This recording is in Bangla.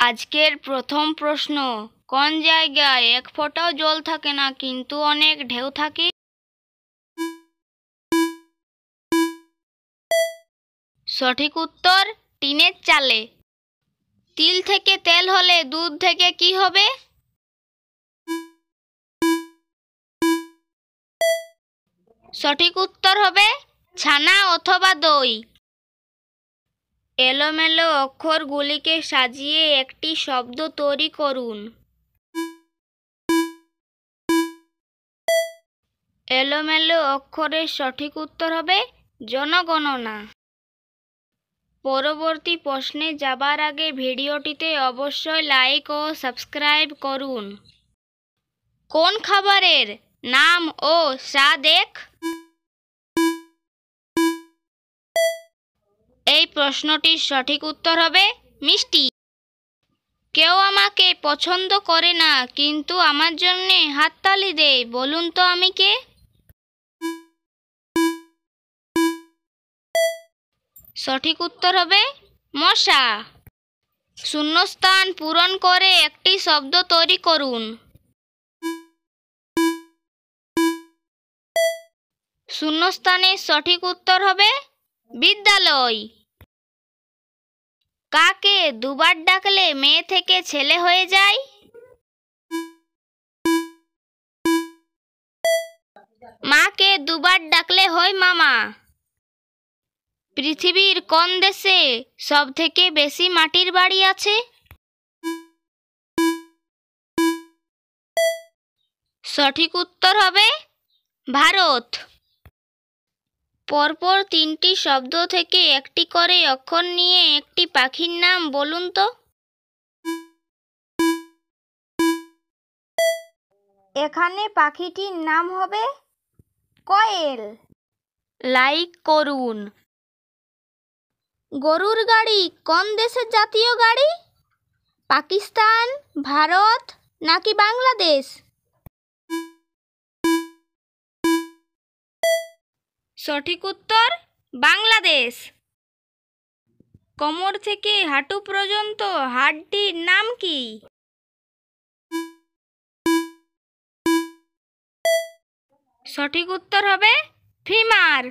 আজকের প্রথম প্রশ্ন, কোন জায়গায় এক ফোঁটাও জল থাকে না কিন্তু অনেক ঢেউ থাকে? সঠিক উত্তর টিনের চালে। তিল থেকে তেল হলে দুধ থেকে কি হবে? সঠিক উত্তর হবে ছানা অথবা দই। এলোমেলো অক্ষরগুলিকে সাজিয়ে একটি শব্দ তৈরি করুন। এলোমেলো অক্ষরের সঠিক উত্তর হবে জনগণনা। পরবর্তী প্রশ্নে যাবার আগে ভিডিওটিতে অবশ্যই লাইক ও সাবস্ক্রাইব করুন। কোন খাবারের নাম ও স্বাদ এক? এই প্রশ্নটির সঠিক উত্তর হবে মিষ্টি। কেউ আমাকে পছন্দ করে না কিন্তু আমার জন্যে হাততালি দেয়, বলুন তো আমি কে? সঠিক উত্তর হবে মশা। শূন্যস্থান পূরণ করে একটি শব্দ তৈরি করুন। শূন্যস্থানের সঠিক উত্তর হবে বিদ্যালয়। কাকে দুবার ডাকলে মেয়ে থেকে ছেলে হয়ে যায়? মাকে দুবার ডাকলে হয় মামা। পৃথিবীর কোন দেশে সব থেকে বেশি মাটির বাড়ি আছে? সঠিক উত্তর হবে ভারত। পরপর তিনটি শব্দ থেকে একটি করে অক্ষর নিয়ে একটি পাখির নাম বলুন তো। এখানে পাখিটির নাম হবে কোয়েল। লাইক করুন। গরুর গাড়ি কোন দেশের জাতীয় গাড়ি? পাকিস্তান, ভারত নাকি বাংলাদেশ? সঠিক উত্তর বাংলাদেশ। কোমর থেকে হাঁটু পর্যন্ত হাড়টির নাম কি? সঠিক উত্তর হবে ফিমার।